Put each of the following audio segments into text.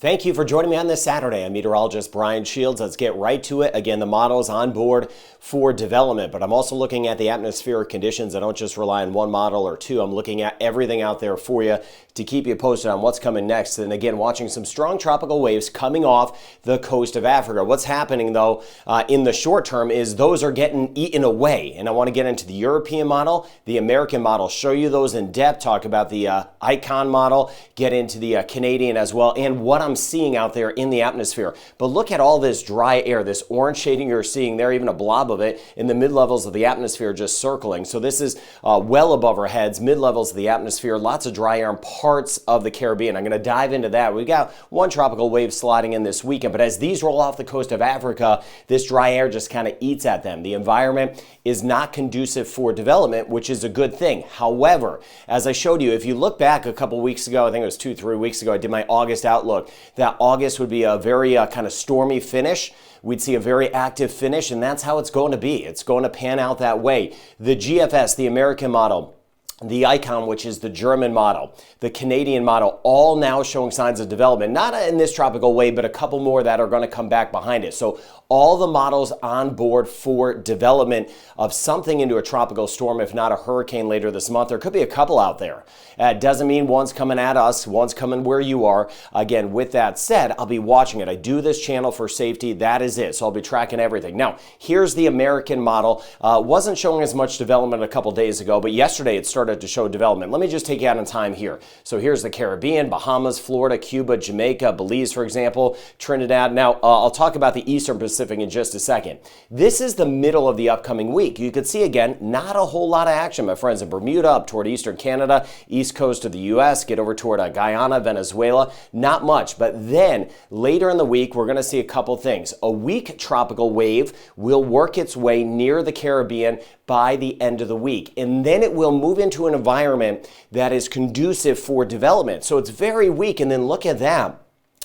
Thank you for joining me on this Saturday. I'm meteorologist Brian Shields. Let's get right to it. Again, the model is on board for development, but I'm also looking at the atmospheric conditions. I don't just rely on one model or two. I'm looking at everything out there for you to keep you posted on what's coming next. And again, watching some strong tropical waves coming off the coast of Africa. What's happening, though, in the short term is those are getting eaten away. And I want to get into the European model, the American model, show you those in depth, talk about the icon model, get into the Canadian as well, and what I'm seeing out there in the atmosphere. But look at all this dry air, this orange shading you're seeing there, even a blob of it in the mid-levels of the atmosphere just circling. So this is well above our heads, mid-levels of the atmosphere, lots of dry air in parts of the Caribbean. I'm going to dive into that. We've got one tropical wave sliding in this weekend, but as these roll off the coast of Africa, this dry air just kind of eats at them. The environment is not conducive for development, which is a good thing. However, as I showed you, if you look back a couple weeks ago, I think it was 2-3 weeks ago, I did my August outlook, that August would be a very kind of stormy finish. We'd see a very active finish, and that's how it's going to be. It's going to pan out that way. The GFS, the American model, the icon, which is the German model, the Canadian model, all now showing signs of development, not in this tropical wave, but a couple more that are going to come back behind it. So all the models on board for development of something into a tropical storm, if not a hurricane later this month. There could be a couple out there. It doesn't mean one's coming at us, one's coming where you are. Again, with that said, I'll be watching it. I do this channel for safety. That is it. So I'll be tracking everything. Now, here's the American model. Wasn't showing as much development a couple days ago, but yesterday it started to show development. Let me just take you out in time here. So here's the Caribbean, Bahamas, Florida, Cuba, Jamaica, Belize, for example, Trinidad. Now, I'll talk about the Eastern Pacific in just a second. This is the middle of the upcoming week. You could see, again, not a whole lot of action, my friends, in Bermuda, up toward eastern Canada, east coast of the U.S., get over toward Guyana, Venezuela. Not much. But then later in the week, we're going to see a couple things. A weak tropical wave will work its way near the Caribbean by the end of the week. And then it will move into an environment that is conducive for development. So it's very weak. And then look at that.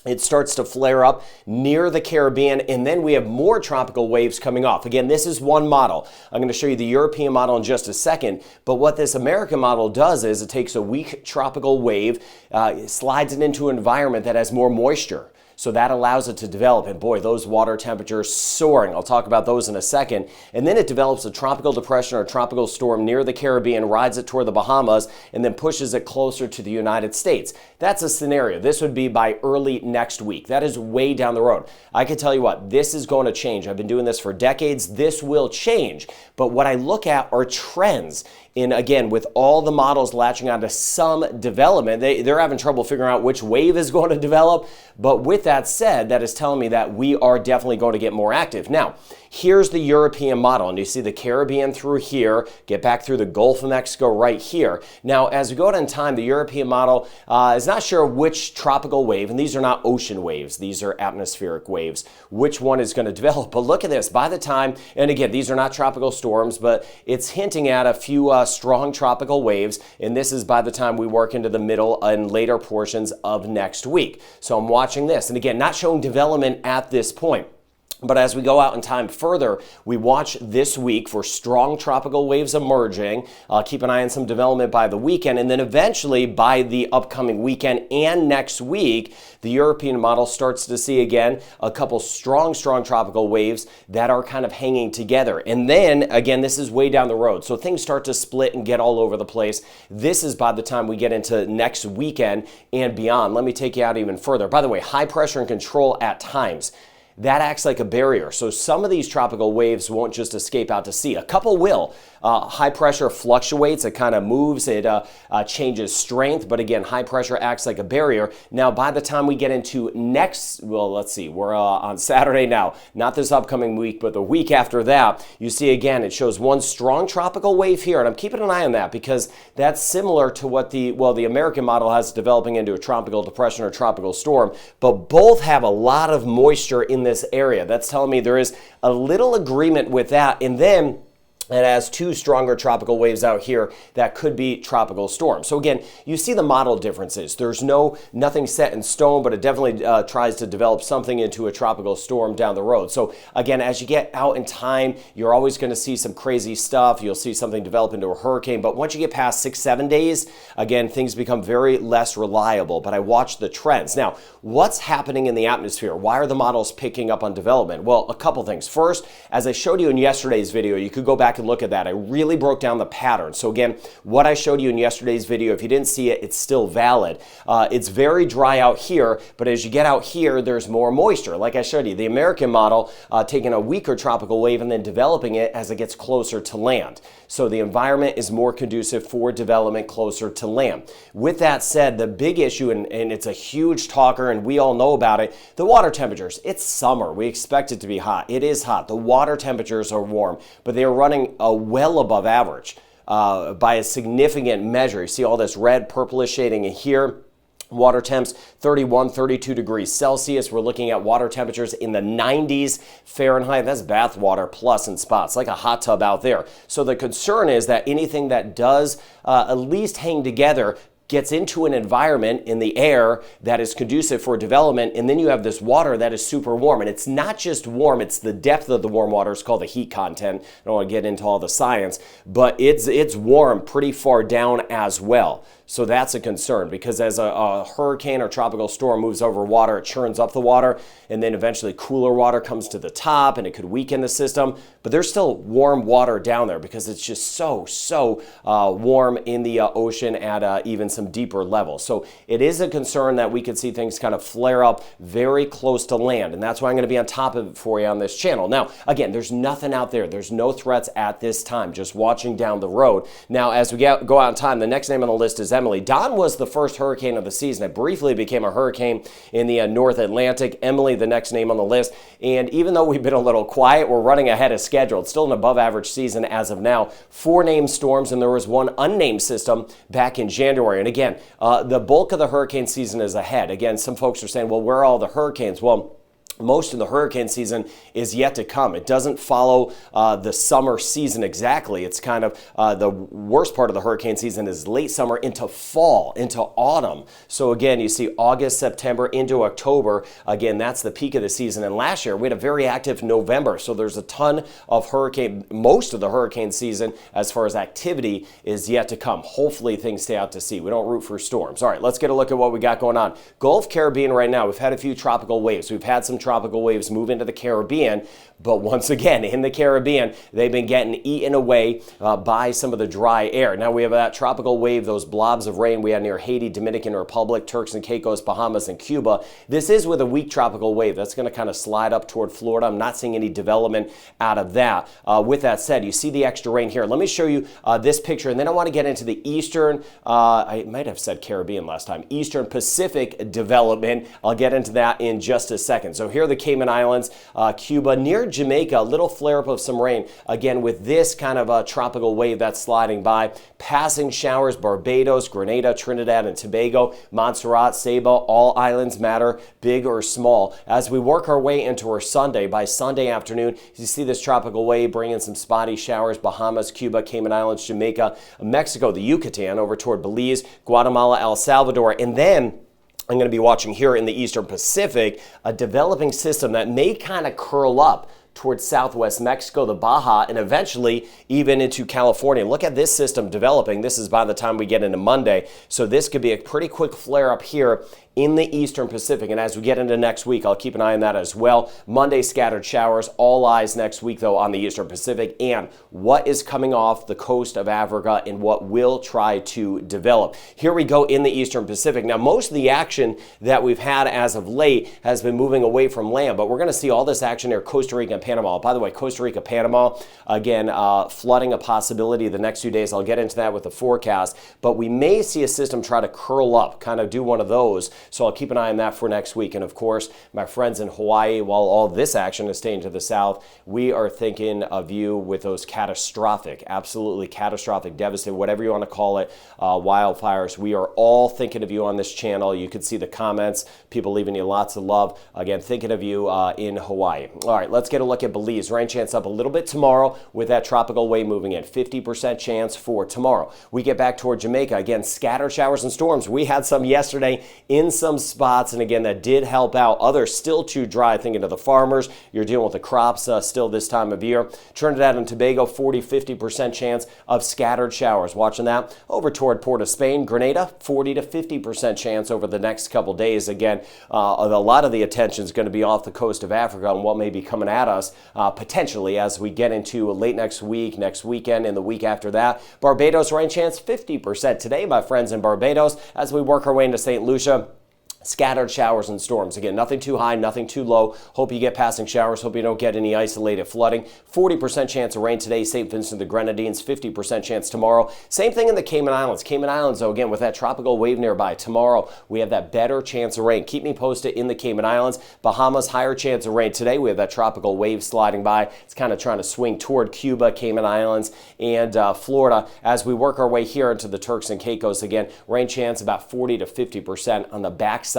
It starts to flare up near the Caribbean, and then we have more tropical waves coming off. Again, this is one model. I'm going to show you the European model in just a second, but what this American model does is it takes a weak tropical wave, slides it into an environment that has more moisture. So that allows it to develop, and boy, those water temperatures soaring. I'll talk about those in a second. And then it develops a tropical depression or a tropical storm near the Caribbean, rides it toward the Bahamas, and then pushes it closer to the United States. That's a scenario. This would be by early next week. That is way down the road. I can tell you what, this is going to change. I've been doing this for decades. This will change. But what I look at are trends. And again, with all the models latching onto some development, they're having trouble figuring out which wave is going to develop. But with that said, that is telling me that we are definitely going to get more active. Now, here's the European model, and you see the Caribbean through here, get back through the Gulf of Mexico right here. Now, as we go out in time, the European model is not sure which tropical wave, and these are not ocean waves, these are atmospheric waves, which one is going to develop. But look at this, by the time, and again, these are not tropical storms, but it's hinting at a few strong tropical waves, and this is by the time we work into the middle and later portions of next week. So I'm watching this, and again, not showing development at this point. But as we go out in time further, we watch this week for strong tropical waves emerging. Keep an eye on some development by the weekend. And then eventually by the upcoming weekend and next week, the European model starts to see again a couple strong tropical waves that are kind of hanging together. And then again, this is way down the road. So things start to split and get all over the place. This is by the time we get into next weekend and beyond. Let me take you out even further. By the way, high pressure and control at times. That acts like a barrier. So some of these tropical waves won't just escape out to sea. A couple will. High pressure fluctuates. It kind of moves. It changes strength. But again, high pressure acts like a barrier. Now, by the time we get into next, well, let's see, we're on Saturday now. Not this upcoming week, but the week after that, you see again, it shows one strong tropical wave here. And I'm keeping an eye on that because that's similar to what the American model has developing into a tropical depression or tropical storm. But both have a lot of moisture in this area. That's telling me there is a little agreement with that. And then It has two stronger tropical waves out here that could be tropical storms. So again, you see the model differences. There's nothing set in stone, but it definitely tries to develop something into a tropical storm down the road. So again, as you get out in time, you're always going to see some crazy stuff. You'll see something develop into a hurricane. But once you get past 6-7 days, again, things become very less reliable. But I watch the trends. Now, what's happening in the atmosphere? Why are the models picking up on development? Well, a couple things. First, as I showed you in yesterday's video, you could go back and look at that. I really broke down the pattern. So again, what I showed you in yesterday's video, if you didn't see it, it's still valid. It's very dry out here, but as you get out here, there's more moisture. Like I showed you, the American model taking a weaker tropical wave and then developing it as it gets closer to land. So the environment is more conducive for development closer to land. With that said, the big issue, and it's a huge talker, and we all know about it, the water temperatures. It's summer. We expect it to be hot. It is hot. The water temperatures are warm, but they are running well above average by a significant measure. You see all this red, purplish shading in here. Water temps 31, 32 degrees Celsius. We're looking at water temperatures in the 90s Fahrenheit. That's bath water plus in spots, like a hot tub out there. So the concern is that anything that does at least hang together gets into an environment in the air that is conducive for development, and then you have this water that is super warm. And it's not just warm, it's the depth of the warm water. It's called the heat content. I don't want to get into all the science, but it's warm pretty far down as well. So that's a concern, because as a hurricane or tropical storm moves over water, it churns up the water, and then eventually cooler water comes to the top, and it could weaken the system. But there's still warm water down there because it's just so warm in the ocean at even some deeper levels. So it is a concern that we could see things kind of flare up very close to land, and that's why I'm going to be on top of it for you on this channel. Now, again, there's nothing out there. There's no threats at this time, just watching down the road. Now, as we go out in time, the next name on the list is Emily. Don was the first hurricane of the season. It briefly became a hurricane in the North Atlantic. Emily, the next name on the list. And even though we've been a little quiet, we're running ahead of schedule. It's still an above average season as of now. 4 named storms, and there was 1 unnamed system back in January. And again, the bulk of the hurricane season is ahead. Again, some folks are saying, well, where are all the hurricanes? Well, most of the hurricane season is yet to come. It doesn't follow the summer season exactly. It's kind of the worst part of the hurricane season is late summer into fall, into autumn. So again, you see August, September into October. Again, that's the peak of the season. And last year, we had a very active November. So there's a ton of most of the hurricane season as far as activity is yet to come. Hopefully things stay out to sea. We don't root for storms. All right, let's get a look at what we got going on. Gulf Caribbean right now, we've had a few tropical waves. We've had some tropical waves move into the Caribbean, but once again, in the Caribbean, they've been getting eaten away by some of the dry air. Now we have that tropical wave, those blobs of rain we had near Haiti, Dominican Republic, Turks and Caicos, Bahamas, and Cuba. This is with a weak tropical wave. That's going to kind of slide up toward Florida. I'm not seeing any development out of that. With that said, you see the extra rain here. Let me show you this picture, and then I want to get into the eastern, I might have said Caribbean last time, Eastern Pacific development. I'll get into that in just a second. So here are the Cayman Islands, Cuba, near Jamaica, a little flare-up of some rain. Again, with this kind of a tropical wave that's sliding by. Passing showers, Barbados, Grenada, Trinidad and Tobago, Montserrat, Saba, all islands matter, big or small. As we work our way into our Sunday, by Sunday afternoon, you see this tropical wave bringing some spotty showers, Bahamas, Cuba, Cayman Islands, Jamaica, Mexico, the Yucatan, over toward Belize, Guatemala, El Salvador, and then I'm going to be watching here in the Eastern Pacific a developing system that may kind of curl up towards southwest Mexico, the Baja, and eventually even into California. Look at this system developing. This is by the time we get into Monday. So this could be a pretty quick flare up here in the Eastern Pacific. And as we get into next week, I'll keep an eye on that as well. Monday, scattered showers. All eyes next week, though, on the Eastern Pacific and what is coming off the coast of Africa and what will try to develop. Here we go in the Eastern Pacific. Now, most of the action that we've had as of late has been moving away from land, but we're going to see all this action near Costa Rica and Panama. By the way, Costa Rica, Panama, again, flooding a possibility the next few days. I'll get into that with the forecast, but we may see a system try to curl up, kind of do one of those. So I'll keep an eye on that for next week. And of course, my friends in Hawaii, while all this action is staying to the south, we are thinking of you with those catastrophic, absolutely catastrophic, devastating, whatever you want to call it, wildfires. We are all thinking of you on this channel. You can see the comments, people leaving you lots of love. Again, thinking of you in Hawaii. All right, let's get a look at Belize. Rain chance up a little bit tomorrow with that tropical wave moving in. 50% chance for tomorrow. We get back toward Jamaica. Again, scattered showers and storms. We had some yesterday in some spots, and again, that did help out. Others still too dry. Thinking of the farmers, you're dealing with the crops still this time of year. Trinidad and Tobago, 40-50% chance of scattered showers. Watching that over toward Port of Spain. Grenada, 40 to 50% chance over the next couple days. Again, a lot of the attention is going to be off the coast of Africa and what may be coming at us potentially as we get into late next week, next weekend, and the week after that. Barbados rain chance 50% today, my friends in Barbados, as we work our way into St. Lucia. Scattered showers and storms. Again, nothing too high, nothing too low. Hope you get passing showers. Hope you don't get any isolated flooding. 40% chance of rain today, St. Vincent and the Grenadines. 50% chance tomorrow. Same thing in the Cayman Islands. Cayman Islands, though, again, with that tropical wave nearby. Tomorrow, we have that better chance of rain. Keep me posted in the Cayman Islands. Bahamas, higher chance of rain today. We have that tropical wave sliding by. It's kind of trying to swing toward Cuba, Cayman Islands, and Florida. As we work our way here into the Turks and Caicos, again, rain chance about 40 to 50% on the backside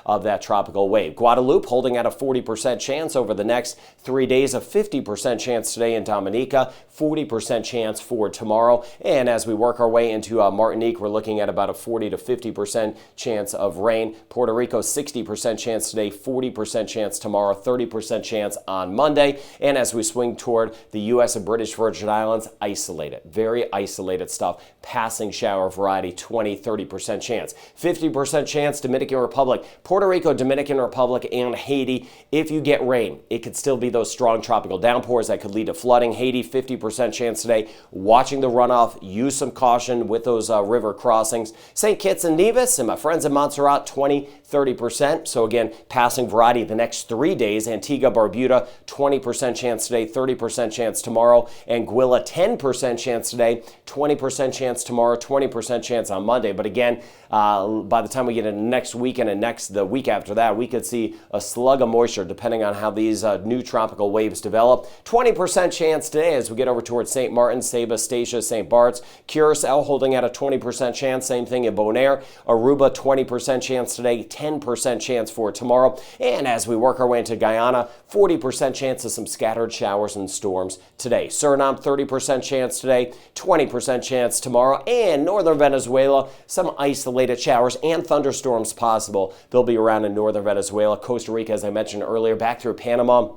of that tropical wave. Guadeloupe holding at a 40% chance over the next 3 days, a 50% chance today in Dominica, 40% chance for tomorrow. And as we work our way into Martinique, we're looking at about a 40 to 50% chance of rain. Puerto Rico, 60% chance today, 40% chance tomorrow, 30% chance on Monday. And as we swing toward the U.S. and British Virgin Islands, isolated, very isolated stuff. Passing shower variety, 20-30% chance. 50% chance Dominican Republic, Puerto Rico, Dominican Republic, and Haiti. If you get rain, it could still be those strong tropical downpours that could lead to flooding. Haiti, 50% chance today. Watching the runoff, use some caution with those river crossings. St. Kitts and Nevis and my friends in Montserrat, 20-30%. So again, passing variety the next 3 days. Antigua, Barbuda, 20% chance today, 30% chance tomorrow. Anguilla, 10% chance today, 20% chance tomorrow, 20% chance on Monday. But again, by the time we get into next weekend and the week after that, we could see a slug of moisture depending on how these new tropical waves develop. 20% chance today as we get over towards St. Martin, Saba, Statia, St. Bart's. Curacao holding at a 20% chance. Same thing in Bonaire. Aruba, 20% chance today, 10% chance for tomorrow. And as we work our way into Guyana, 40% chance of some scattered showers and storms today. Suriname, 30% chance today, 20% chance tomorrow. And northern Venezuela, some isolated showers and thunderstorms possible. They'll be around in northern Venezuela. Costa Rica, as I mentioned earlier, back through Panama.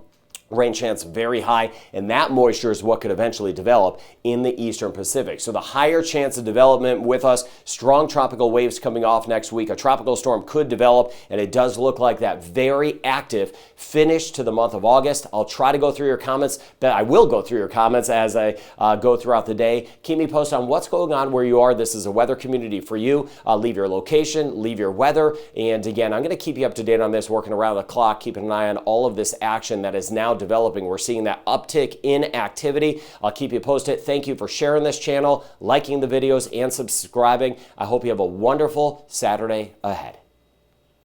Rain chance very high, and that moisture is what could eventually develop in the eastern Pacific. So the higher chance of development with us, strong tropical waves coming off next week. A tropical storm could develop, and it does look like that very active finish to the month of August. I'll try to go through your comments, but I will go through your comments as I go throughout the day. Keep me posted on what's going on where you are. This is a weather community for you. Leave your location, leave your weather, and again, I'm going to keep you up to date on this, working around the clock, keeping an eye on all of this action that is now developing. We're seeing that uptick in activity. I'll keep you posted. Thank you for sharing this channel, liking the videos, and subscribing. I hope you have a wonderful Saturday ahead.